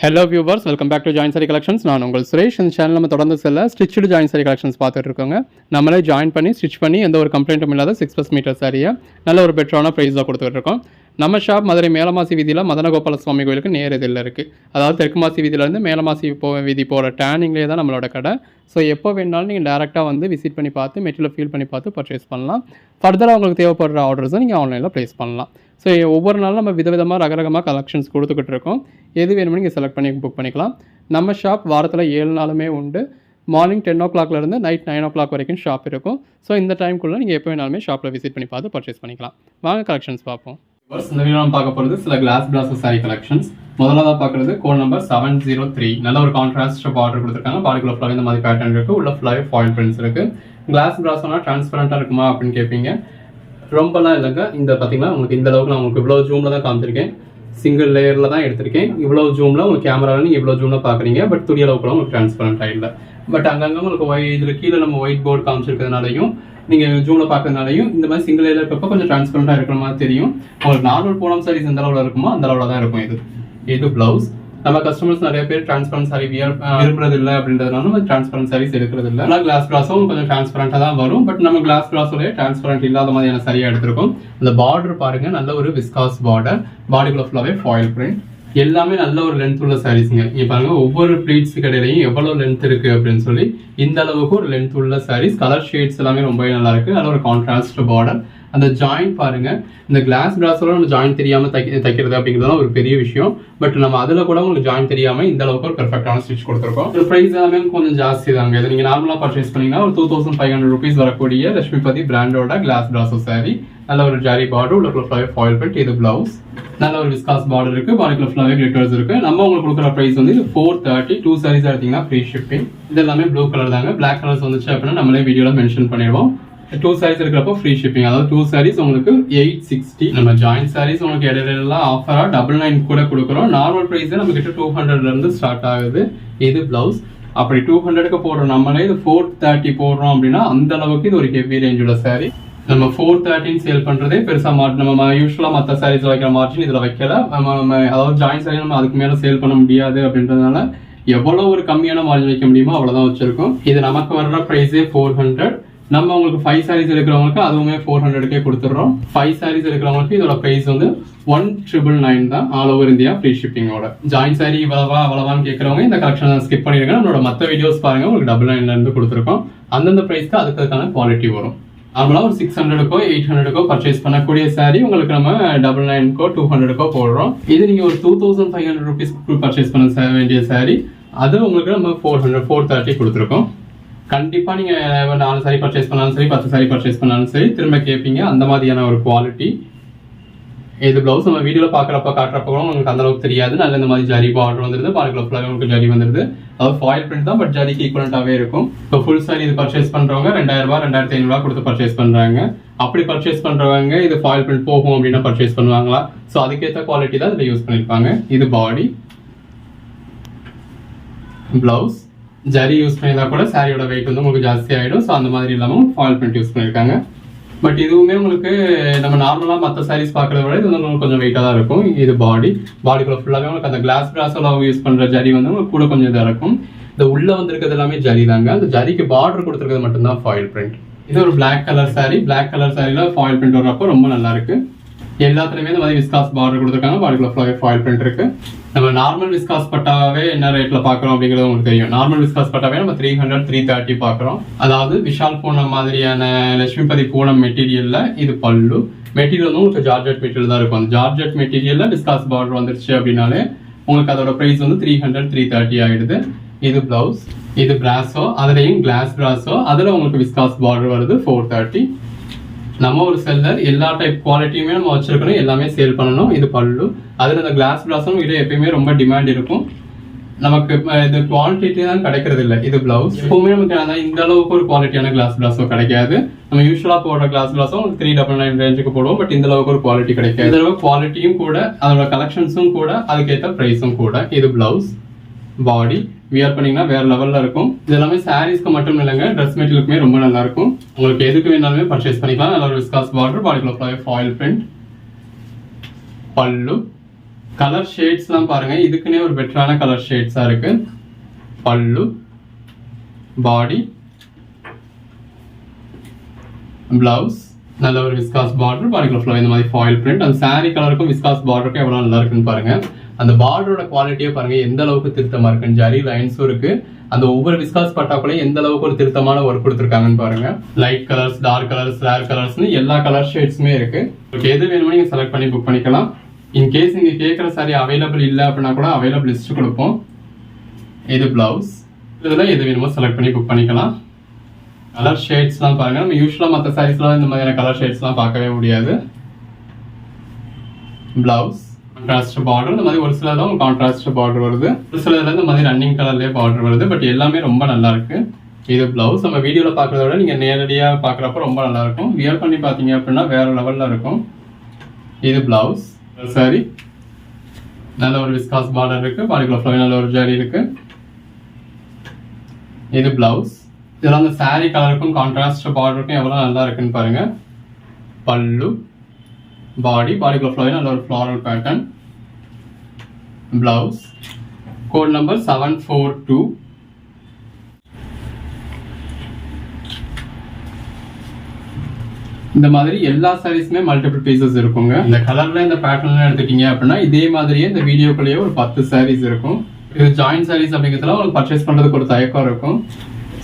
Hello viewers, welcome back to join sari collections. நான் உங்கள் சுரேஷ். இந்த சேனல் நம்ம தொடர்ந்து ஸ்டிச்சுடு ஜாயின் சாரி கலெக்ஷன்ஸ் பார்த்துட்டு இருக்கோங்க. நம்மளே ஜாயின் பண்ணி ஸ்டிச் பண்ணி எந்த ஒரு கம்ப்ளைண்ட்டும் இல்லாத 6+ மீட்டர் சாரியை நல்ல ஒரு பெட்டரான ப்ரைஸில் கொடுத்துட்டு இருக்கோம். நம்ம ஷாப் மதுரை மேலமாசி வீதியில் மதனகோபால சுவாமி கோயிலுக்கு நேர் இதில் இருக்குது. அதாவது தெற்கு மாசி வீதியிலேருந்து மேலமாசி வீதி போகிற டேர்னிங்லேயே தான் நம்மளோட கடை. ஸோ எப்போ வேணாலும் நீங்கள் டேரெக்டாக வந்து விசிட் பண்ணி பார்த்து மெட்டீரியல் ஃபீல் பண்ணி பார்த்து பர்ச்சேஸ் பண்ணலாம். ஃபர்தராக உங்களுக்கு தேவைப்படுற ஆர்டர்ஸை நீங்கள் ஆன்லைனில் ப்ளேஸ் பண்ணலாம். ஸோ ஒவ்வொரு நாளும் நம்ம விதவிதமாக ரகரகமாக கலெக்ஷன்ஸ் கொடுத்துக்கிட்டு இருக்கோம். எது வேணுமோ நீங்கள் செலக்ட் பண்ணி புக் பண்ணிக்கலாம். நம்ம ஷாப் வாரத்தில் 7 நாளுமே உண்டு. மார்னிங் 10 o'clockலேருந்து நைட் 9 o'clock வரைக்கும் ஷாப் இருக்கும். ஸோ இந்த டைம்குள்ளே நீங்கள் எப்போ வேணாலுமே ஷாப்பில் விசிட் பண்ணி பார்த்து பர்ச்சேஸ் பண்ணிக்கலாம். வாங்க கலெக்ஷன்ஸ் பார்ப்போம். இந்த வீடியோ நம்ம பார்க்க போகிறது சில கிளாஸ் பிராசோ சாரி கலெக்ஷன்ஸ். முதலாக பார்க்குறது கோட் நம்பர் 703. நல்ல ஒரு கான்ட்ராஸ்ட் பார்டர் கொடுத்துருக்காங்க. பாடிக்குள்ள ஃபுல்லாக இந்த மாதிரி பேட்டர்ன் இருக்குது. உள்ள ஃபுல்லாகவே ஃபாயில் பிரிண்ட்ஸ் இருக்குது. கிளாஸ் பிராசோனா டிரான்ஸ்பரண்ட்டாக இருக்குமா அப்படின்னு கேட்பீங்க. ரொம்பலாம் இல்லைங்க. இந்த பார்த்தீங்கன்னா உங்களுக்கு இந்த அளவுக்கு நான் உங்களுக்கு இவ்வளோ ஜூமில் தான் காமிச்சிருக்கேன். சிங்கிள் லேயரில் தான் எடுத்திருக்கேன். இவ்வளோ ஜூமில் உங்களுக்கு கேமராவில் நீங்கள் இவ்வளோ ஜூமில் பார்க்குறீங்க. பட் துணி அளவுக்குலாம் உங்களுக்கு டிரான்ஸ்பரண்ட்டாக இல்லை. பட் அங்கங்கே உங்களுக்கு இதில் கீழே நம்ம ஒயிட் போர்டு காமிச்சிருக்கிறதுனாலையும் நீங்கள் ஜூமில் பார்க்கறதுனாலையும் இந்த மாதிரி சிங்கிள் லேயர் இருக்கப்போ கொஞ்சம் டிரான்ஸ்பரண்ட்டாக இருக்கிற மாதிரி தெரியும். உங்களுக்கு நார்மல் பூனம் சாரீஸ் எந்த அளவில் இருக்குமோ அந்த அளவில் தான் இருக்கும். இது ப்ளவுஸ். நம்ம கஸ்டமர்ஸ் நிறைய பேர் டிரான்ஸ்பரண்ட் சாரி விரும்புறது இல்லை அப்படின்றதுனால நம்ம டிரான்ஸ்பரண்ட் சாரீஸ் எடுக்கிறது இல்லை. ஆனால் கிளாஸ் பிராஸும் கொஞ்சம் டிரான்ஸ்பரண்டாக தான் வரும். பட் நம்ம கிளாஸ் பிராஸோட டிரான்ஸ்பரண்ட் இல்லாத மாதிரியான சரியாக எடுத்திருக்கோம். அந்த பார்டர் பாருங்க, நல்ல ஒரு விஸ்காஸ் பார்டர். பாடிக்குள்ள ஃபுல்லாகவே ஃபாயில் பிரிண்ட். எல்லாமே நல்ல ஒரு லென்த் உள்ள சாரீஸ்ங்க. இங்க பாருங்க, ஒவ்வொரு ப்ளீட்ஸ் கடையிலையும் எவ்வளவு லென்த் இருக்கு அப்படின்னு சொல்லி இந்த அளவுக்கு ஒரு லென்த் உள்ள சாரீஸ். கலர் ஷேட்ஸ் எல்லாமே ரொம்பவே நல்லா இருக்கு. நல்ல ஒரு கான்ட்ராஸ்ட் பார்டர். அந்த ஜாயிண்ட் பாருங்க, இந்த கிளாஸ் பிராஸோட நம்ம ஜாயின் தெரியாம தைக்கிறது அப்படிங்கிறதுலாம் ஒரு பெரிய விஷயம். பட் நம்ம அதுல கூட உங்களுக்கு ஜாயின் தெரியாம இந்த அளவுக்கு ஒரு பெர்ஃபெக்டான ஸ்டிச் கொடுத்துருக்கோம். ஒரு பிரைஸ் எல்லாமே கொஞ்சம் ஜாஸ்தி தாங்க. இது நீங்க நார்மலா பர்ச்சேஸ் பண்ணீங்கன்னா ஒரு 2500 rupees வரக்கூடிய லட்சுமிபதி பிராண்டோட கிளாஸ் பிராஸோ சாரி. நல்ல ஒரு ஜாரி பார்டர், உள்ள ஃபாயில் பிரிண்ட். இது பிளவுஸ். நல்ல ஒரு விஸ்காஸ் பார்டர் இருக்கு. பாடிக்குள்ள ஃபுல்லாவே கிளிட்டர்ஸ் இருக்கு. நம்ம உங்களுக்கு கொடுக்குற பிரைஸ் வந்து 430. 2 sarees எடுத்தீங்கன்னா ஃப்ரீ ஷிப்பிங். இது எல்லாமே ப்ளூ கலர் தாங்க. பிளாக் கலர்ஸ் வந்துச்சு அப்படின்னா நம்மளே வீடியோல மென்ஷன் பண்ணிடுவோம். 2 sarees இருக்கிறப்போ ஃப்ரீ ஷிப்பிங். அதாவது 2 sarees உங்களுக்கு 860. நம்ம ஜாயிண்ட் sarees உங்களுக்கு இடையில ஆஃபரா 99 கூட கொடுக்குறோம். நார்மல் பிரைஸ் நம்ம கிட்ட 200ல இருந்து ஸ்டார்ட் ஆகுது. இது பிளவுஸ். அப்படி 200க்கு போடுறோம் நம்மளே இது 430 போடுறோம் அப்படின்னா அந்த அளவுக்கு இது ஒரு ஹெவி ரேஞ்சோட சாரி. நம்ம 430 சேல் பண்றதே பெருசா நம்ம யூஸ்வலா மற்ற சாரீஸ்ல வைக்கிற மார்ஜின் இதுல வைக்கல. அதாவது ஜாயிண்ட் சாரி நம்ம அதுக்கு மேல சேல் பண்ண முடியாது அப்படின்றதுனால எவ்வளவு ஒரு கம்மியான மார்ஜின் வைக்க முடியுமோ அவ்வளவுதான் வச்சிருக்கோம். இது நமக்கு வர்ற பிரைஸே 400. நம்ம உங்களுக்கு 5 sarees எடுக்கிறவங்களுக்கு அதுவுமே 400க்கே கொடுத்துடுறோம். 5 sarees எடுக்கிறவங்களுக்கு இதோட பிரைஸ் வந்து 1999 தான். ஆல் ஓவர் இந்தியா ஃப்ரீ ஷிப்பிங்கோட. ஜாயின் சாரி இவ்வளவான்னு கேட்கறவங்க இந்த கலெக்ஷன் ஸ்கிப் பண்ணிடுங்க. நம்மளோட மற்ற வீடியோஸ் பாருங்க, உங்களுக்கு 99ல இருந்து கொடுத்துருக்கோம். அந்தந்த பிரைஸ்க்கு அதுக்கான குவாலிட்டி வரும். நார்மலா ஒரு 600க்கோ 800க்கோ பர்ச்சேஸ் பண்ணக்கூடிய சாரி உங்களுக்கு நம்ம 99க்கோ 200க்கோ போடுறோம். இது நீங்க ஒரு 2500 rupees பர்ச்சேஸ் பண்ண வேண்டிய சாரி, அது உங்களுக்கு நம்ம 430 கொடுத்துருக்கோம். கண்டிப்பா நீங்க 4 சாரி பர்ச்சேஸ் பண்ணாலும் சரி, 10 சாரி பர்ச்சேஸ் பண்ணாலும் சரி, திரும்ப கேட்பீங்க. அந்த மாதிரியான ஒரு குவாலிட்டி. இது பிளவுஸ் நம்ம வீடியோல காட்டுறப்ப கூட உங்களுக்கு அந்த அளவுக்கு தெரியாது. நல்ல இந்த மாதிரி ஜரி பார்டர் வந்துருது. பாருக்குள்ள ஃபுல்லாக உங்களுக்கு ஜரி வந்துருது. அதாவது ஃபாயில் பிரிண்ட் தான், பட் ஜரிக்கு ஈக்குவலண்டாவே இருக்கும். இப்போ ஃபுல் சாரி இது பர்ச்சேஸ் பண்றவங்க 2000 ரூபாய் 2500 கொடுத்து பர்ச்சேஸ் பண்றாங்க. அப்படி பர்ச்சேஸ் பண்றவங்க இது ஃபாயில் பிரிண்ட் போகும் அப்படின்னா பர்ச்சேஸ் பண்ணுவாங்களா? ஸோ அதுக்கேற்ற குவாலிட்டி தான் இதில் யூஸ் பண்ணிருப்பாங்க. இது பாடி. பிளவுஸ். ஜரி யூஸ் பண்ணியிருந்தா கூட சாரியோட வெயிட் வந்து உங்களுக்கு ஜாஸ்தி ஆகிடும். ஸோ அந்த மாதிரி இல்லாமல் ஃபாயில் பிரிண்ட் யூஸ் பண்ணியிருக்காங்க. பட் இதுவுமே உங்களுக்கு நம்ம நார்மலாக மற்ற சாரீஸ் பார்க்குறத விட இது வந்து உங்களுக்கு கொஞ்சம் வெயிட்டாக தான் இருக்கும். இது பாடிக்குள்ள ஃபுல்லாகவே உங்களுக்கு அந்த கிளாஸ் பிராஸோல யூஸ் பண்ணுற ஜரி வந்து உங்களுக்கு கூட கொஞ்சம் இதாக இருக்கும். இந்த உள்ள வந்துருக்கிறது எல்லாமே ஜரி தாங்க. அந்த ஜரிக்கு பார்டர் கொடுத்துருக்கிறது மட்டும்தான் ஃபாயில் பிரிண்ட். இது ஒரு black colour sari. Black colour சாரியில் ஃபாயில் பிரிண்ட் வரப்போ ரொம்ப நல்லா இருக்கு. எல்லாத்துலயுமே இந்த மாதிரி விஸ்காஸ் பார்டர் கொடுத்துருக்காங்க. பாடிக்குள்ள ஃபுல்லாகவே ஃபாயில் பிரிண்ட் இருக்கு. நம்ம நார்மல் விஸ்காஸ் பட்டாவே என்ன ரேட்ல பாக்குறோம் அப்படிங்கிறது உங்களுக்கு தெரியும். நார்மல் விஸ்காஸ் பட்டாவே நம்ம 300 330 பாக்குறோம். அதாவது விஷால் பூனம் மாதிரியான லட்சுமிபதி பூனம் மெட்டீரியல்ல இது பல்லு. மெட்டீரியல் வந்து உங்களுக்கு ஜார்ஜெட் மெட்டீரியல் தான் இருக்கும். அந்த ஜார்ஜெட் மெட்டீரியல்ல விஸ்காஸ் பார்டர் வந்துருச்சு அப்படின்னாலே உங்களுக்கு அதோட பிரைஸ் வந்து 300 330 ஆயிடுது. இது பிளவுஸ். இது பிராஸோ, அதுலயும் கிளாஸ் பிராஸோ, அதுல உங்களுக்கு விஸ்காஸ் பார்டர் வருது 430. நம்ம ஒரு செல்லர், எல்லா டைப் குவாலிட்டியுமே நம்ம வச்சிருக்கணும், எல்லாமே சேல் பண்ணணும். இது பல்லு. அதுல இந்த கிளாஸ் பிளாஸும் இது எப்பயுமே ரொம்ப டிமாண்ட் இருக்கும். நமக்கு இது குவாலிட்டி தான் கிடைக்கிறது இல்லை. இது பிளவுஸ். எப்பவுமே நமக்கு இந்த அளவுக்கு ஒரு குவாலிட்டியான கிளாஸ் பிளாஸோ கிடைக்காது. நம்ம யூஸ்வலா போடுற கிளாஸ் பிளாஸோ 399 ரேஞ்சுக்கு போடுவோம். பட் இந்த அளவுக்கு ஒரு குவாலிட்டி கிடைக்காது. இந்த அளவுக்கு குவாலிட்டியும் கூட, அதோட கலெக்ஷன்ஸும் கூட, அதுக்கேற்ற பிரைஸும் கூட. இது பிளவுஸ். பாடி வியர் பண்ணீங்கன்னா வேற லெவல்ல இருக்கும். இது எல்லாமே சாரீஸ்க்கு மட்டும் இல்லைங்க, ட்ரெஸ் மெட்டீரியலுக்குமே ரொம்ப நல்லா இருக்கும். உங்களுக்கு எதுக்கு வேணாலுமே பர்ச்சேஸ் பண்ணிக்கலாம். நல்ல ஒரு விஸ்காஸ் பார்டர். பாடிக்குள்ள ஃபாயில் பிரிண்ட். பல்லு. கலர் ஷேட்ஸ்லாம் பாருங்க, இதுக்குன்னே ஒரு பெட்டரான கலர் ஷேட்ஸா இருக்கு. பல்லு, பாடி, பிளவுஸ், நல்ல ஒரு விஸ்காஸ் பார்டர், பாடிக்குள்ள ஃபுல்லா இந்த மாதிரி ஃபாயில் பிரிண்ட். அந்த சாரி கலருக்கும் விஸ்காஸ் பார்டருக்கும் எவ்வளவு நல்லா இருக்குன்னு பாருங்க. அந்த பார்டரோட குவாலிட்டியே பாருங்க எந்த அளவுக்கு திருத்தமா இருக்குன்னு. ஜரி லைன்ஸும் இருக்கு. அந்த ஒவ்வொரு விஸ்காஸ் பட்டாக்குள்ளேயும் எந்த அளவுக்கு ஒரு திருத்தமான ஒர்க் கொடுத்துருக்காங்கன்னு பாருங்க. Light colours, dark colours, rare கலர்ஸ்னு எல்லா கலர் ஷேட்ஸுமே இருக்கு. உங்களுக்கு எது வேணுமோ நீங்க செலக்ட் பண்ணி புக் பண்ணிக்கலாம். இன்கேஸ் நீங்க கேட்குற சாரி அவைலபிள் இல்லை அப்படின்னா கூட அவைலபிள் லிஸ்ட் கொடுப்போம். இது பிளவுஸ். இதுல எது வேணுமோ செலக்ட் பண்ணி புக் பண்ணிக்கலாம். கலர் ஷேட்ஸ்லாம் பாருங்க, நம்ம யூஸ்வலா மற்ற சாரீஸ்லாம் இந்த மாதிரியான கலர் ஷேட்ஸ்லாம் பார்க்கவே முடியாது. பிளவுஸ், கான்ட்ராஸ்ட் பார்டர், இந்த மாதிரி ஒரு சில தான் கான்ட்ராஸ்ட் பார்டர் வருது, ஒரு சிலதுல இந்த மாதிரி ரன்னிங் கலர்லயே பார்டர் வருது. பட் எல்லாமே ரொம்ப நல்லா இருக்கு. இது பிளவுஸ். நம்ம வீடியோல பாக்குறத விட நீங்க நேரடியா பாக்குறப்ப ரொம்ப நல்லா இருக்கும். வியர் பண்ணி பாத்தீங்க அப்படின்னா வேற லெவல்ல இருக்கும். இது பிளவுஸ். சாரி நல்ல ஒரு விஸ்காஸ் பார்டர் இருக்கு, பாடிக்குள்ள ஃபுல்லா நல்ல ஒரு ஜரி இருக்கு. இது பிளவுஸ். இதெல்லாம் அந்த சாரி கலருக்கும் கான்ட்ராஸ்ட் பார்டருக்கும் எவ்வளவு நல்லா இருக்குன்னு பாருங்க. பல்லு, பாடிக்குள்ள ஃபுல்லா நல்ல ஒரு floral pattern. Blouse. Code number 742. இந்த மாதிரி எல்லா சாரீஸ்மே மல்டிபிள் பீசஸ் இருக்குங்க. இந்த கலர்ல இந்த பேட்டர்ன்ல எடுத்துட்டீங்க அப்படின்னா இதே மாதிரியே இந்த வீடியோக்குள்ளேயே ஒரு 10 சாரீஸ் இருக்கும். இது ஜாயிண்ட் சாரீஸ் அப்படிங்கிறதுல உங்களுக்கு பர்ச்சேஸ் பண்றதுக்கு ஒரு தயக்கம் இருக்கும்.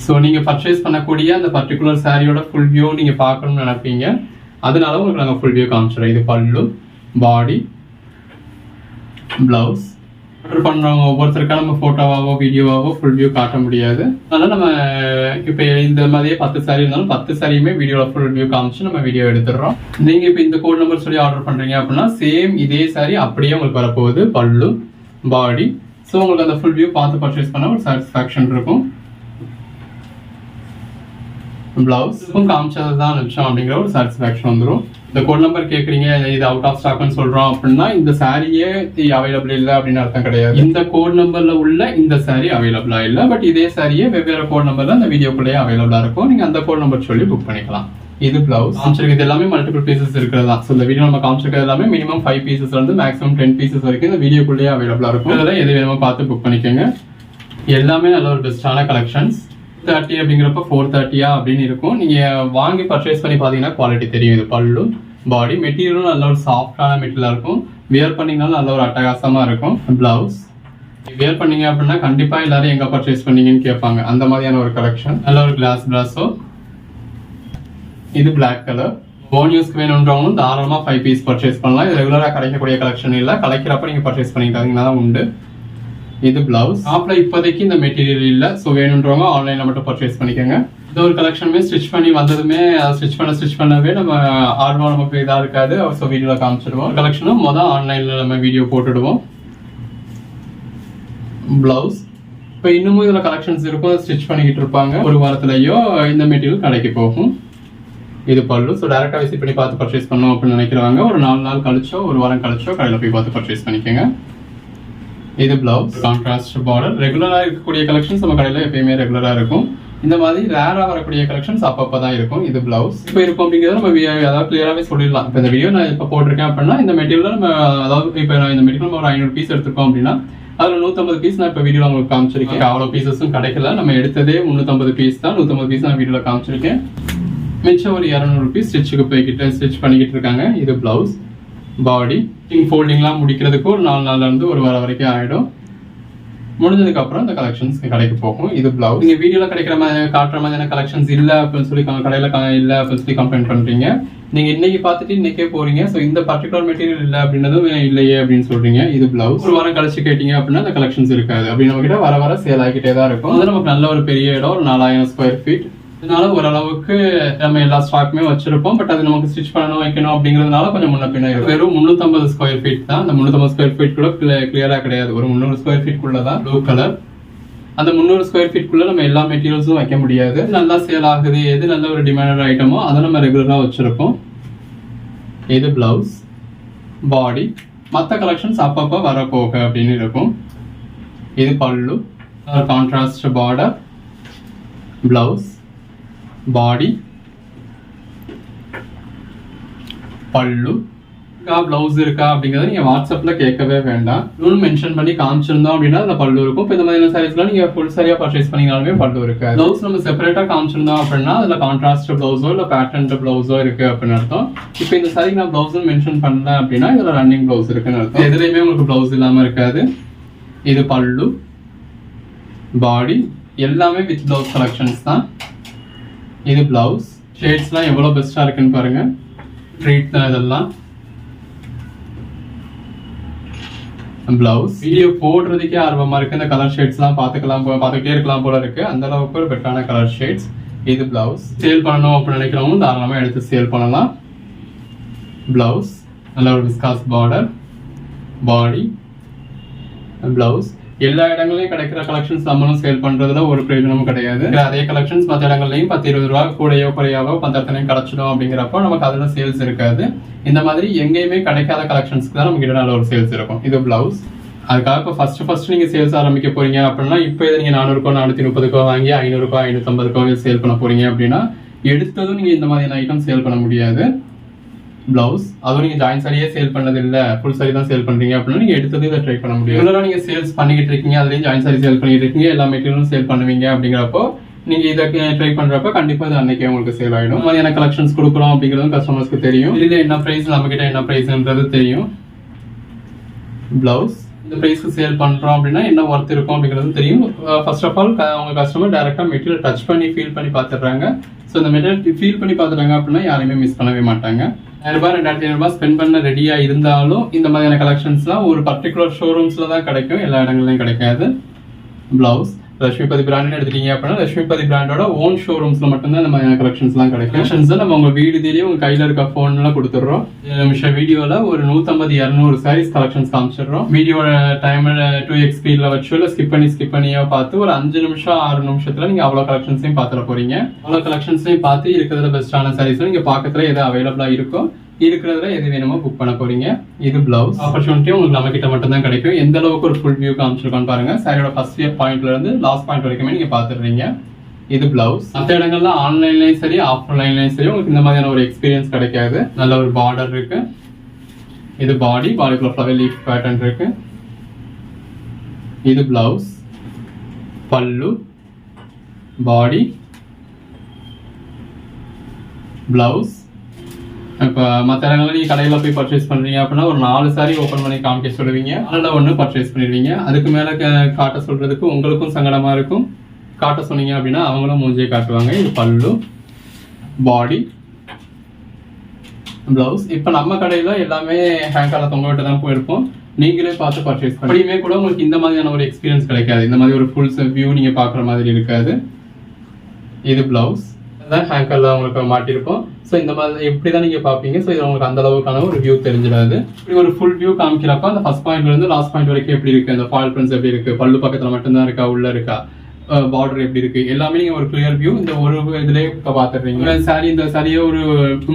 ஸோ நீங்க பர்ச்சேஸ் பண்ணக்கூடிய அந்த பர்டிகுலர் சாரியோட ஃபுல் வியூ நீங்க பார்க்கணும்னு நினைப்பீங்க. அதனால உங்களுக்கு நாங்கள் ஃபுல் வியூ காமிச்சிடறோம். இது பல்லு, பாடி, பிளவுஸ். ஆர்டர் பண்றவங்க ஒவ்வொருத்தருக்காக நம்ம போட்டோவாவோ வீடியோவாவோ ஃபுல் வியூ காட்ட முடியாது. அதனால நம்ம இப்போ இந்த மாதிரியே 10 சாரி இருந்தாலும் 10 சாரியுமே வீடியோல ஃபுல் வியூ காமிச்சு நம்ம வீடியோ எடுத்துடுறோம். நீங்க இப்போ இந்த கோட் நம்பர் சொல்லி ஆர்டர் பண்றீங்க அப்படின்னா சேம் இதே சாரி அப்படியே உங்களுக்கு வரப்போகுது. பல்லு, பாடி. ஸோ உங்களுக்கு அந்த ஃபுல் வியூ பார்த்து பர்ச்சேஸ் பண்ண ஒரு சாட்டிஸ்ஃபேக்ஷன் இருக்கும். பிளவுஸுக்கும் காமிச்சது தான் நிமிஷம் அப்படிங்கிற ஒரு சாட்டிஸ்ஃபேக்ஷன் வந்துடும். இந்த கோட் நம்பர் கேட்குறீங்க, இது அவுட் ஆஃப் ஸ்டாக்னு சொல்றோம் அப்படின்னா இந்த சாரியே அவைலபிள் இல்லை அப்படின்னு அர்த்தம் கிடையாது. இந்த கோட் நம்பர்ல உள்ள இந்த சாரி அவைலபிளா இல்லை, பட் இதே சாரியே வெவ்வேறு கோட் நம்பர்ல அந்த வீடியோக்குள்ளேயே அவைலபிளா இருக்கும். நீங்க அந்த கோட் நம்பர் சொல்லி புக் பண்ணிக்கலாம். இது பிளவுஸ். காமிச்சிருக்கிறது எல்லாமே மல்டிபிள் பீசஸ் இருக்கிறதா. ஸோ இந்த வீடியோ நம்ம காமிச்சிருக்கிறது எல்லாமே மினிமம் 5 பீசஸ்ல இருந்து மேக்ஸிமம் 10 பீசஸ் வரைக்கும் இந்த வீடியோக்குள்ளேயே அவைலபிளா இருக்கும். இதெல்லாம் எது வேணுமோ பார்த்து புக் பண்ணிக்கோங்க. எல்லாமே நல்ல ஒரு பெஸ்டான கலெக்ஷன்ஸ். 30 அப்படிங்கிறப்ப 430 அப்படின்னு இருக்கும். நீங்க வாங்கி பர்ச்சேஸ் பண்ணி பாத்தீங்கன்னா குவாலிட்டி தெரியும். இது பல்லு, பாடி. மெட்டீரியலும் நல்ல ஒரு சாஃப்டான மெட்டீரியலா இருக்கும். வியர் பண்ணீங்கனாலும் நல்ல ஒரு அட்டகாசமா இருக்கும். பிளவுஸ். வியர் பண்ணீங்க அப்படின்னா கண்டிப்பா எல்லாரும் எங்க பர்ச்சேஸ் பண்ணீங்கன்னு கேட்பாங்க. அந்த மாதிரியான ஒரு கலெக்ஷன். நல்ல ஒரு கிளாஸ் பிராஸோ. இது பிளாக் கலர். ஓன் யூஸ்க்கு வேணுன்றவங்களும் தாராளமா 5 பீஸ் பர்ச்சேஸ் பண்ணலாம். இது ரெகுலரா கிடைக்கக்கூடிய கலெக்ஷன் இல்ல. கிடைக்கிறப்ப நீங்க பர்ச்சேஸ் பண்ணிக்கிட்டீங்கன்னா தான் உண்டு. இது பிளவுஸ். ஷாப்ல இப்போதைக்கு இந்த மெட்டீரியல் இல்ல. ஸோ வேணுன்றவங்க ஆன்லைன்ல மட்டும் பர்ச்சேஸ் பண்ணிக்கோங்க. இந்த ஒரு கலெக்ஷனுமே ஸ்டிச் பண்ணி வந்ததுமே ஸ்டிச் பண்ணவே நம்ம ஆர்வம் நமக்கு இதா இருக்காது. ஸோ வீடியோல காமிச்சிடுவோம். கலெக்ஷனும் ஆன்லைன்ல நம்ம வீடியோ போட்டுடுவோம். பிளவுஸ். இப்போ இன்னமும் இதுல கலெக்ஷன்ஸ் இருக்கும். ஸ்டிச் பண்ணிக்கிட்டு இருப்பாங்க. ஒரு வாரத்திலயோ இந்த மெட்டீரியல் கடைக்கு போகும். இது பல்லு. ஸோ டேரக்டா விசிட் பண்ணி பார்த்து பர்ச்சேஸ் பண்ணணும் அப்படின்னு நினைக்கிறவங்க ஒரு 4 நாள் கழிச்சோ ஒரு வாரம் கழிச்சோ கடையில போய் பார்த்து பர்ச்சேஸ் பண்ணிக்கோங்க. இது பிளவுஸ். Contrast border. ரெகுலரா இருக்கக்கூடிய கலெக்ஷன்ஸ் நம்ம கடையில எப்பயுமே ரெகுலரா இருக்கும். இந்த மாதிரி ரேரா வரக்கூடிய கலெக்ஷன்ஸ் அப்பப்பதான் இருக்கும். இது பிளவுஸ். இப்போ இருக்கும் அப்படிங்கிறத நம்ம அதாவது கிளியராகவே சொல்லிடலாம். இப்போ இந்த வீடியோ நான் இப்போ போட்டிருக்கேன் அப்படின்னா இந்த மெட்டீரியல் நம்ம அதாவது இப்போ இந்த மெட்டீரியல் ஒரு 500 பீஸ் எடுத்துருக்கோம் அப்படின்னா அதுல 150 பீஸ் நான் இப்போ வீடியோல உங்களுக்கு காமிச்சிருக்கேன். அவ்வளோ பீசஸும் கிடைக்கல. நம்ம எடுத்ததே 350 பீஸ் தான். 150 பீஸ் நான் வீடியோல காமிச்சிருக்கேன். மிச்சம் ஒரு 200 பீஸ் ஸ்டிச்சுக்கு போய்கிட்டு ஸ்டிச் பண்ணிக்கிட்டு இருக்காங்க. இது பிளவுஸ். பாடி. ஃபோல்டிங்லாம் முடிக்கிறதுக்கு ஒரு 4 நாள்ல இருந்து ஒரு வாரம் வரைக்கும் ஆயிடும். முடிஞ்சதுக்கு அப்புறம் இந்த கலெக்ஷன்ஸ் கடைக்கு போகும். இது பிளவுஸ். நீங்க வீடியோல கிடைக்கிற மாதிரி காட்டுற மாதிரியான கலெக்ஷன்ஸ் இல்ல அப்படின்னு சொல்லி கடையில இல்ல அப்படின்னு சொல்லி கம்ப்ளைண்ட் பண்றீங்க. நீங்க இன்னைக்கு பார்த்துட்டு இன்னைக்கே போறீங்க. ஸோ இந்த பர்டிகுலர் மெட்டீரியல் இல்ல அப்படின்னதும் இல்லையே அப்படின்னு சொல்றீங்க. இது பிளவுஸ். ஒரு வாரம் கழிச்சு கேட்டீங்க அப்படின்னா அந்த கலெக்ஷன்ஸ் இருக்காது. அப்படின்னு நம்ம கிட்ட வர சேல் ஆகிட்டே தான் இருக்கும். அது நமக்கு நல்ல ஒரு பெரிய இடம், ஒரு 4000 ஸ்கொயர் ஃபீட். இதனால ஓரளவுக்கு நம்ம எல்லா ஸ்டாக்குமே வச்சிருப்போம். பட் அது நமக்கு ஸ்டிச் பண்ணணும் வைக்கணும் அப்படிங்கிறதுனால கொஞ்சம் முன்ன பின்ன வெறும் 350 ஸ்கொயர் ஃபீட் தான். அந்த 350 ஸ்கொயர் ஃபீட் கூட கிளியரா கிடையாது. ஒரு 300 ஸ்கொயர் ஃபீட் குள்ளதான் ப்ளூ கலர். அந்த 300 ஸ்கொயர் ஃபீட் குள்ள நம்ம எல்லா மெட்டீரியல்ஸும் வைக்க முடியாது. நல்லா சேல் ஆகுது, எது நல்ல ஒரு டிமாண்டட் ஐட்டமோ அதை நம்ம ரெகுலரா வச்சிருப்போம். இது பிளவுஸ். பாடி. மற்ற கலெக்ஷன்ஸ் அப்பப்ப வரப்போக அப்படின்னு இருக்கும். இது பல்லு. Contrast border. பிளவுஸ். பாடி. பல்லு. பிளவுஸ் இருக்கா அப்படிங்கறத நீங்க வாட்ஸ்அப்ல கேட்கவே வேண்டாம். இன்னும் மென்ஷன் பண்ணி காமிச்சிருந்தோம் அப்படின்னா அதுல பல்லு இருக்கும். இப்போ இந்த மாதிரியான சாரீஸ்லாம் நீங்க ஃபுல் சாரியா பர்ச்சேஸ் பண்ணீங்கனாலுமே பல்லு இருக்கு. பிளவுஸ் நம்ம செப்பரேட்டா காமிச்சிருந்தோம் அப்படின்னா அதுல கான்ட்ராஸ்ட் பிளவுஸோ இல்ல பேட்டர்ன் பிளவுஸோ இருக்கு அப்படின்னு அர்த்தம். இப்போ இந்த சாரிக்கு நான் பிளவுஸ் மென்ஷன் பண்ணல அப்படின்னா இதுல ரன்னிங் பிளவுஸ் இருக்குன்னு அர்த்தம். எதுலையுமே உங்களுக்கு பிளவுஸ் இல்லாம இருக்காது. இது பல்லு, பாடி எல்லாமே வித் பிளவுஸ் கலெக்ஷன்ஸ் தான். இது பிளவுஸ். ஷேட்ஸ்லாம் எவ்வளவு பெஸ்டா இருக்குன்னு பாருங்க. ட்ரீட் தான் இதெல்லாம். பிளவுஸ் வீடியோ போடுறதுக்கே ஆர்வமா இருக்கு. இந்த கலர் ஷேட்ஸ்லாம் பார்த்துக்கிட்டே இருக்கலாம் போல இருக்கு. அந்த அளவுக்கு ஒரு பெட்டரான கலர் ஷேட்ஸ். இது பிளவுஸ். சேல் பண்ணணும் அப்படின்னு நினைக்கிறவங்க தாராளமா எடுத்து சேல் பண்ணலாம். பிளவுஸ் நல்ல ஒரு விஸ்காஸ் பார்டர், பாடி, பிளவுஸ். எல்லா இடங்களையும் கிடைக்கிற கலெக்ஷன்ஸ் நம்மளும் சேல் பண்றதுல ஒரு பிரயோஜனமும் கிடையாது. அதே கலெக்ஷன்ஸ் மற்ற இடங்கள்லையும் 10-20 ரூபா கூடையோ குறையாவோ மற்ற இடத்துலையும் கிடைச்சிடும் அப்படிங்கிறப்போ நமக்கு அதுல சேல்ஸ் இருக்காது. இந்த மாதிரி எங்கேயுமே கிடைக்காத கலெக்ஷன்ஸ்க்கு தான் நமக்கு நல்ல ஒரு சேல்ஸ் இருக்கும். இது பிளவுஸ். அதுக்காக இப்போ ஃபர்ஸ்ட் நீங்க சேல்ஸ் ஆரம்பிக்க போறீங்க அப்படின்னா இப்போ இதை நீங்க 400 430 வாங்கி 500 550 சேல் பண்ண போறீங்க அப்படின்னா எடுத்ததும் நீங்க இந்த மாதிரியான ஐட்டம் சேல் பண்ண முடியாது. பிளவுஸ் அதுவும் நீங்க ஜாயின் சாரியே சேல் பண்ணது இல்ல, ஃபுல் சாரி தான் சேல் பண்றீங்க அப்படின்னா நீங்க எடுத்தது இதை ட்ரை பண்ண முடியும். இதெல்லாம் நீங்க சேல்ஸ் பண்ணிக்கிட்டு இருக்கீங்க, அதுலயும் ஜாயின் சாரி சேல் பண்ணிட்டு இருக்கீங்க, எல்லா மெட்டீரியலும் சேல் பண்ணுவீங்க அப்படிங்கிறப்போ நீங்க இதை ட்ரை பண்றப்ப கண்டிப்பா இது அன்னைக்கே உங்களுக்கு சேல் ஆயிடும். மாதிரியான கலெக்ஷன்ஸ் கொடுக்குறோம் அப்படிங்கிறதும் கஸ்டமர்ஸ்க்கு தெரியும். இதுல என்ன பிரைஸ், நம்ம கிட்ட என்ன பிரைஸ்ன்றது தெரியும். பிளவுஸ் இந்த பிரைஸ்க்கு சேல் பண்றோம் அப்படின்னா என்ன ஒர்த் இருக்கும் அப்படிங்கிறது தெரியும். ஃபர்ஸ்ட் ஆஃப் ஆல் அவங்க கஸ்டமர் டைரக்டா மெட்டீரியல் டச் பண்ணி ஃபீல் பண்ணி பார்த்துடுறாங்க. ஸோ இந்த மெட்டீரியல் ஃபீல் பண்ணி பார்த்துட்டாங்க அப்படின்னா யாரையுமே மிஸ் பண்ணவே மாட்டாங்க. 1000 ரூபாய் 2500 ரூபாய் ஸ்பெண்ட் பண்ண ரெடியா இருந்தாலும் இந்த மாதிரியான கலெக்ஷன்ஸ்லாம் ஒரு பர்டிகுலர் ஷோரூம்ஸ்ல தான் கிடைக்கும், எல்லா இடங்கள்லையும் கிடைக்காது. பிளவுஸ் லட்சுமிபதி பிராண்ட் எடுத்துட்டீங்க அப்படின்னா லட்சுமிபதி பிராண்டோட ஓன் ஷோரூம்ஸ்ல மட்டும்தான் இந்த மாதிரியான கலெக்ஷன்ஸ்லாம் கிடைக்கும். கலெக்ஷன்ஸ் நம்ம உங்க வீடு தேடி உங்க கையில இருக்க போன்ல கொடுத்துடுறோம். நிமிஷம் வீடியோல ஒரு 150-200 சாரீஸ் கலெக்ஷன்ஸ் காமிச்சிடுறோம். வீடியோட டைம் 2x ஸ்பீட்ல வச்சு ஸ்கிப் பண்ணியோ பார்த்து ஒரு 5 நிமிஷம் 6 நிமிஷத்துல நீங்க அவ்வளவு கலெக்ஷன்ஸையும் பார்த்துட போறீங்க. அவ்வளவு கலெக்ஷன்ஸையும் பார்த்து இருக்கிறதுல பெஸ்டான சாரீஸ் நீங்க பக்கத்துல எது அவைலபிளா இருக்கோ இருக்கிறதுல எது வேணுமோ புக் பண்ண போறீங்க. இது பிளவுஸ். ஆப்பர்ச்சுனிட்டி உங்களுக்கு நம்ம கிட்ட மட்டும் தான் கிடைக்கும். எந்த அளவுக்கு ஒரு ஃபுல் வியூ காமிச்சிருக்கோன்னு பாருங்க. சாரியோட ஃபர்ஸ்ட் பாயிண்ட்ல இருந்து லாஸ்ட் பாயிண்ட் வரைக்குமே நீங்க பாத்துடுறீங்க. இது பிளவுஸ். மற்ற இடங்கள்ல ஆன்லைன்லயும் சரி ஆஃப்லைன்லயும் சரி உங்களுக்கு இந்த மாதிரியான ஒரு எக்ஸ்பீரியன்ஸ் கிடைக்காது. நல்ல ஒரு பார்டர் இருக்கு. இது பாடிக்குள்ள ஃப்ளவர் லீஃப் பேட்டர்ன் இருக்கு. இது பிளவுஸ், பல்லு, பாடி, பிளவுஸ். இப்போ மற்ற இடங்களில் நீங்கள் கடையில் போய் பர்ச்சேஸ் பண்ணுறீங்க அப்படின்னா ஒரு 4 சாரி ஓப்பன் பண்ணி காமிக்க சொல்லுவீங்க, அதில் ஒன்று பர்ச்சேஸ் பண்ணிடுவீங்க. அதுக்கு மேலே காட்ட சொல்கிறதுக்கு உங்களுக்கும் சங்கடமாக இருக்கும். காட்ட சொன்னீங்க அப்படின்னா அவங்களும் மூஞ்சியை காட்டுவாங்க. இது பல்லு, பாடி, பிளவுஸ். இப்போ நம்ம கடையில் எல்லாமே ஹேங்கரில் தொங்க விட்டு தான் போயிருப்போம். நீங்களே பார்த்து பர்ச்சேஸ் பண்ணியுமே கூட உங்களுக்கு இந்த மாதிரியான ஒரு எக்ஸ்பீரியன்ஸ் கிடைக்காது. இந்த மாதிரி ஒரு ஃபுல் வியூ நீங்கள் பார்க்குற மாதிரி இருக்காது. இது பிளவுஸ் தான் ஹேங்கர்ல உங்களுக்கு மாட்டிருப்போம். ஸோ இந்த மாதிரி எப்படி தான் நீங்கள் பார்ப்பீங்க. ஸோ இது உங்களுக்கு அந்த அளவுக்கான ஒரு வியூ தெரிஞ்சிடாது. இப்படி ஒரு ஃபுல் வியூ காமிக்கிறப்ப அந்த ஃபர்ஸ்ட் பாயிண்ட்ல இருந்து லாஸ்ட் பாயிண்ட் வரைக்கும் எப்படி இருக்கு, அந்த ஃபாயில் பிரிண்ட்ஸ் எப்படி இருக்கு, பல்லு பக்கத்தில் மட்டும்தான் இருக்கா, உள்ள இருக்கா, பார்டர் எப்படி இருக்கு, எல்லாமே நீங்க ஒரு கிளியர் வியூ இந்த ஒரு இதுலயே இப்ப பாத்துறீங்க. சாரி இந்த சாரியே ஒரு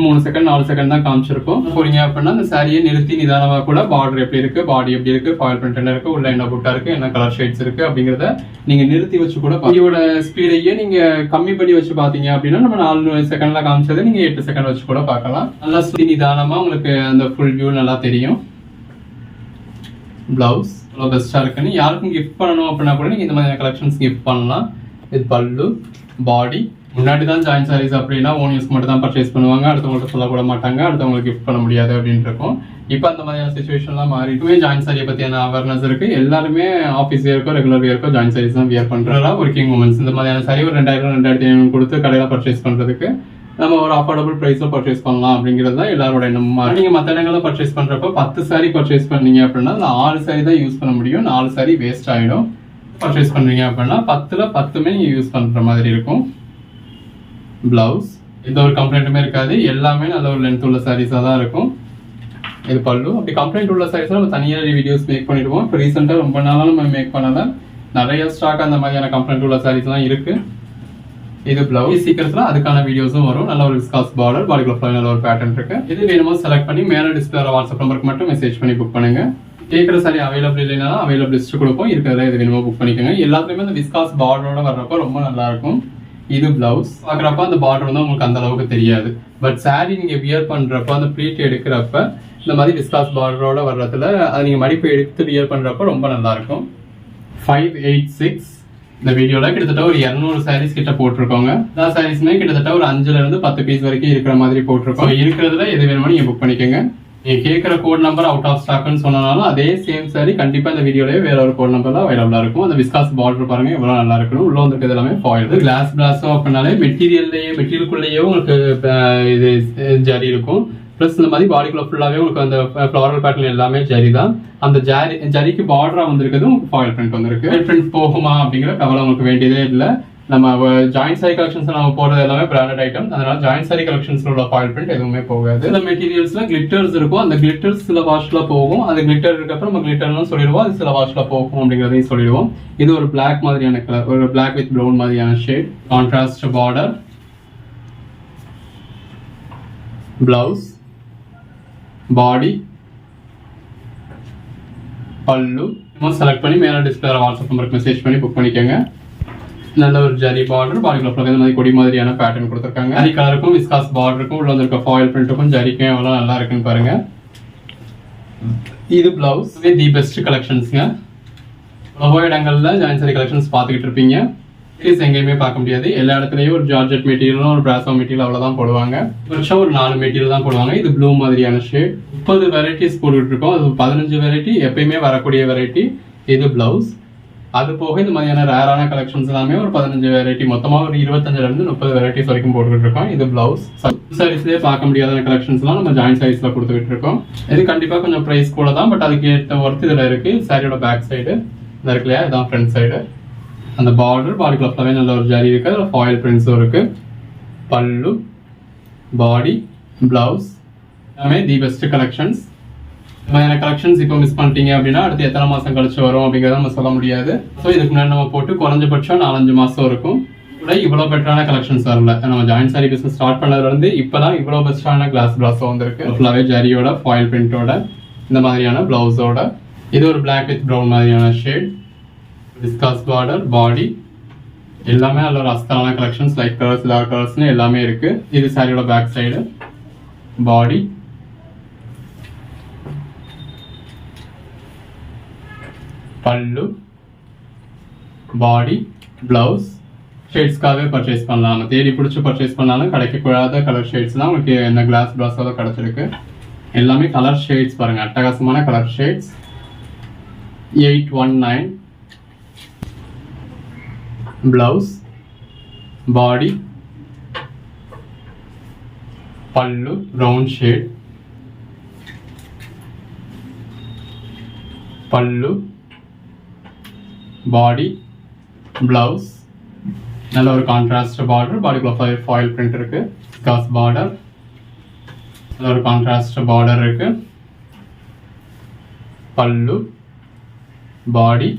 3 செகண்ட் 4 செகண்ட் தான் காமிச்சிருக்கும். போறீங்க அப்படின்னா அந்த சாரியை நிறுத்தி நிதானமா கூட பார்டர் எப்படி இருக்கு, பாடி எப்படி இருக்கு, ஃபாயில் பிரிண்ட் என்ன இருக்கு, உள்ள என்ன புட்டா இருக்கு, என்ன கலர் ஷேட்ஸ் இருக்கு அப்படிங்கறத நீங்க நிறுத்தி வச்சு கூட இதோட ஸ்பீடையே நீங்க கம்மி பண்ணி வச்சு பாத்தீங்க அப்படின்னா நம்ம 4 செகண்ட்ல காமிச்சதை நீங்க 8 செகண்ட் வச்சு கூட பார்க்கலாம். நல்லா சுத்தி நிதானமா உங்களுக்கு அந்த ஃபுல் வியூ நல்லா தெரியும். பிளவுஸ் பெஸ்டா இருக்குன்னு யாருக்கும் கிஃப்ட் பண்ணணும் அப்படின்னா கூட நீங்க இந்த மாதிரி கலெக்ஷன்ஸ் கிஃப்ட் பண்ணலாம். இது பல்லு, பாடி. முன்னாடி தான் ஜாயின் சாரீஸ் அப்படின்னா ஓன் யூஸ் மட்டும் தான் பர்ச்சேஸ் பண்ணுவாங்க, அடுத்தவங்கள்ட்ட சொல்ல கூட மாட்டாங்க, அடுத்தவங்களுக்கு கிஃப்ட் பண்ண முடியாது அப்படின்னு இருக்கும். இப்போ அந்த மாதிரியான சுச்சுவேஷன்லாம் மாறிட்டுமே ஜாயின் சாரியை பத்தியான அவேர்னஸ் இருக்கு. எல்லாருமே ஆஃபீஸ் வேர்க்கோ ரெகுலர் வேர்க்கோ ஜாயின் சாரீஸ் தான் வியர் பண்றதா ஒர்க்கிங் உமன்ஸ். இந்த மாதிரியான சாரி ஒரு 2000-2500 கொடுத்து கடையில பர்ச்சேஸ் பண்றதுக்கு நம்ம ஒரு அஃபோர்டபுள் பிரைஸ்ல பர்ச்சேஸ் பண்ணலாம் அப்படிங்கிறது தான் எல்லாரோட எண்ணமா. நீங்க மற்ற இடங்கள்ல பர்ச்சேஸ் பண்றப்ப 10 சாரி பர்ச்சேஸ் பண்ணீங்க அப்படின்னா 6 சாரி தான் யூஸ் பண்ண முடியும், 4 சாரி வேஸ்ட் ஆயிடும். பர்ச்சேஸ் பண்றீங்க அப்படின்னா 10ல 10மே நீங்க யூஸ் பண்ற மாதிரி இருக்கும். பிளவுஸ் எந்த ஒரு கம்ப்ளைண்ட்டுமே இருக்காது, எல்லாமே நல்ல ஒரு லென்த் உள்ள சாரீஸா தான் இருக்கும். இது பல்லு. அப்படி கம்ப்ளைண்ட் உள்ள சாரீஸ் நம்ம தனியாக வீடியோஸ் மேக் பண்ணிடுவோம். இப்போ ரீசெண்டா ரொம்ப நாளாக நம்ம மேக் பண்ணல, நிறைய ஸ்டாக் அந்த மாதிரியான கம்ப்ளைண்ட் உள்ள சாரீஸ் எல்லாம் இருக்கு. இது பிளவுஸ். சீக்கிரத்துல அதுக்கான வீடியோஸும் வரும். நல்ல ஒரு விஸ்காஸ் பார்டர், பாடிக்குள்ள நல்ல ஒரு பேட்டர்ன் இருக்கு. இது வேணுமோ செலக்ட் பண்ணி மேல டிஸ்பிளே வாட்ஸ்அப் நம்பருக்கு மட்டும் மெசேஜ் பண்ணி புக் பண்ணுங்க. கேட்குற சாரி அவைலபிள் இல்லைன்னா அவைலபிள் லிஸ்ட் கொடுப்போம், இருக்கிறத இது வேணுமோ புக் பண்ணிக்கோங்க. எல்லாத்துலயுமே அந்த விஸ்காஸ் பார்டரோட வர்றப்போ ரொம்ப நல்லா இருக்கும். இது பிளவுஸ். பார்க்குறப்ப அந்த பார்டர் வந்து உங்களுக்கு அந்த அளவுக்கு தெரியாது. பட் saree நீங்கள் வியர் பண்ணுறப்ப அந்த ப்ளீட் எடுக்கிறப்ப இந்த மாதிரி விஸ்காஸ் பார்டரோட வர்றதுல அது நீங்கள் மடிப்பு எடுத்து வியர் பண்ணுறப்ப ரொம்ப நல்லாயிருக்கும். 586 இந்த வீடியோவில் கிட்டத்தட்ட ஒரு 200 சாரீஸ் கிட்ட போட்டிருக்கோங்க. எல்லா சாரீஸுமே கிட்டத்தட்ட ஒரு 5லேருந்து 10 பீஸ் வரைக்கும் இருக்கிற மாதிரி போட்டிருக்கோம். இருக்கிறதுல எது வேணுமோ நீங்கள் புக் பண்ணிக்கோங்க. நீங்கள் கேட்குற கோட் நம்பர் அவுட் ஆஃப் ஸ்டாக்னு சொன்னாலும் அதே சேம் சாரி கண்டிப்பாக இந்த வீடியோலேயே வேற ஒரு கோட் நம்பர் தான் அவைலபிளாக இருக்கும். அந்த விஸ்காஸ் பார்டர் பாருங்க எவ்வளோ நல்லா இருக்கணும். உள்ள வந்துருக்கிறது எல்லாமே ஃபாயில். கிளாஸ் பிளாஸோ அப்படின்னாலே மெட்டீரியல்குள்ளேயே உங்களுக்கு இது ஜரி இருக்கும். ப்ளஸ் இந்த மாதிரி பாடிக்குள்ள ஃபுல்லாகவே உங்களுக்கு அந்த ஃப்ளாரல் பேட்டர்ன் எல்லாமே ஜரி தான். அந்த ஜரிக்கு பார்டராக வந்திருக்கிறது உங்களுக்கு ஃபாயில் பிரிண்ட் வந்திருக்கு. ஃபாயில் பிரிண்ட் போகுமா அப்படிங்கிற கவலை உங்களுக்கு வேண்டியதே இல்லை. நம்ம ஜாயின்ட் சாரி கலெக்ஷன்ஸ் நம்ம போறது எல்லாமே பிராண்டட் ஐட்டம். அதனால ஜாயின்ட் சாரி கலெக்ஷன்ஸ்ல உள்ள ஃபாயில் பிரிண்ட் எதுவுமே போகாது. இந்த மெட்டீரியல்ஸ்ல கிளிட்டர்ஸ் இருக்கும். அந்த கிளிட்டர்ஸ் சில வாஷ்ல போகும். அது கிளிட்டர் இருக்கப்ப நம்ம கிளிட்டர்னு சொல்லிடுவோம். அது சில வாஷ்ல போகும் அப்படிங்கிறதையும் சொல்லிடுவோம். இது ஒரு பிளாக் மாதிரியான கலர், ஒரு பிளாக் வித் ப்ரௌன் மாதிரியான ஷேட். கான்ட்ராஸ்ட் பார்டர், பிளவுஸ், பாடி, பல்லு. செலக்ட் பண்ணி மேல டிஸ்பிளே வாட்ஸ்அப் நம்பருக்கு மெசேஜ் பண்ணி புக் பண்ணிக்கோங்க. நல்ல ஒரு ஜரி பார்டர், பாடிக்குள்ள இந்த மாதிரி கொடி மாதிரியான பேட்டர்ன் கொடுத்துருக்காங்க. ஜரி கலருக்கும் விஸ்காஸ் பார்டருக்கும் உள்ள இருக்க ஃபாயில் பிரிண்ட்டுக்கும் ஜரிக்கும் எவ்வளோ நல்லா இருக்குன்னு பாருங்க. இது பிளவுஸ். The best கலெக்ஷன்ஸ்ங்க. ரொம்ப இடங்கள்ல ஜாயின் சாரி கலெக்ஷன்ஸ் பார்த்துக்கிட்டு இருப்பீங்க. எங்கேயுமே பார்க்க முடியாது. எல்லா இடத்துலயும் ஒரு ஜார்ஜெட் மெட்டீரியலும் ஒரு பிராசோ மெட்டீரியல் அவ்வளவுதான் போடுவாங்க. வருஷம் ஒரு 4 மெட்டீரியல் தான் போடுவாங்க. இது ப்ளூ மாதிரியான ஷேட். 30 வெரைட்டிஸ் போட்டுட்டு இருக்கோம். அது 15 வெரைட்டி எப்பயுமே வரக்கூடிய வெரைட்டி. இது பிளவுஸ். அது போக இந்த மாதிரியான ரேரான கலெக்ஷன்ஸ் எல்லாமே ஒரு 15 வெரைட்டி, மொத்தமாக ஒரு 25லேருந்து 30 வெரைட்டிஸ் வரைக்கும் போட்டுக்கிட்டு இருக்கோம். இது பிளவுஸ். சாரீஸ்லேயே பார்க்க முடியாத கலெக்ஷன்ஸ்லாம் நம்ம ஜாயின்ட் சாரீஸ்ல கொடுத்துக்கிட்டு இருக்கோம். இது கண்டிப்பாக கொஞ்சம் ப்ரைஸ் கூட தான், பட் அதுக்கு ஏற்ற ஒர்த் இதில் இருக்கு. சாரியோட பேக் சைடு இந்த இருக்கு இல்லையா, இதான் ஃப்ரண்ட் சைடு. அந்த பார்டர் பாடிக்குள்ள ஃபுல்லாவே நல்ல ஒரு ஜரி இருக்கு. அதில் ஃபாயில் பிரிண்ட்ஸும் இருக்கு. பல்லு, பாடி, பிளவுஸ் எல்லாமே தி பெஸ்ட் கலெக்ஷன்ஸ். இந்த கலெக்ஷன்ஸ் இப்போ மிஸ் பண்ணிட்டீங்க அப்படின்னா அடுத்து எத்தனை மாசம் கழிச்சு வரும் அப்படிங்கிறத நம்ம சொல்ல முடியாது. ஸோ இதுக்கு முன்னாடி நம்ம போட்டு குறைஞ்சபட்சம் 4-5 மாசம் இருக்கும். கூட இவ்வளோ பெட்டரான கலெக்ஷன்ஸ் வரல. நம்ம ஜாயின்ட் சாரி பிசினஸ் ஸ்டார்ட் பண்ணதுல இருந்து இப்பதான் இவ்வளோ பெஸ்டான கிளாஸ் பிளாஸோ வந்திருக்கு. ஃபுல்லாவே ஜரியோட ஃபாயில் பிரிண்டோட இந்த மாதிரியான பிளவுஸோட. இது ஒரு பிளாக் வித் ப்ரௌன் மாதிரியான ஷேட். விஸ்காஸ் பார்டர், பாடி எல்லாமே நல்ல ஒரு அஸ்தான கலெக்ஷன்ஸ். லைட் கலர்ஸ், டார்க் கலர்ஸ்னு எல்லாமே இருக்கு. இது சாரியோட பேக் சைடு. பாடி, பல்லு, பாடி, பிளவுஸ். ஷேட்ஸ்க்காகவே பர்ச்சேஸ் பண்ணலாம். நம்ம தேடி பிடிச்சி பர்ச்சேஸ் பண்ணாலும் கிடைக்கக்கூடாத கலர் ஷேட்ஸ் தான் உங்களுக்கு இந்த கிளாஸ் பிளாஸோட கிடைச்சிருக்கு. எல்லாமே கலர் ஷேட்ஸ் பாருங்க, அட்டகாசமான கலர் ஷேட்ஸ். 819 பிளவுஸ், பாடி, பல்லு ப்ரௌன் ஷேட், பல்லு, பாடி, பிளவுஸ். நல்ல ஒரு கான்ட்ராஸ்ட் பார்டர், பாடிக்குள்ள ஃபாயில் பிரிண்ட் இருக்கு. விஸ்காஸ் பார்டர், நல்ல ஒரு கான்ட்ராஸ்ட் பார்டர் இருக்கு. பல்லு, பாடி,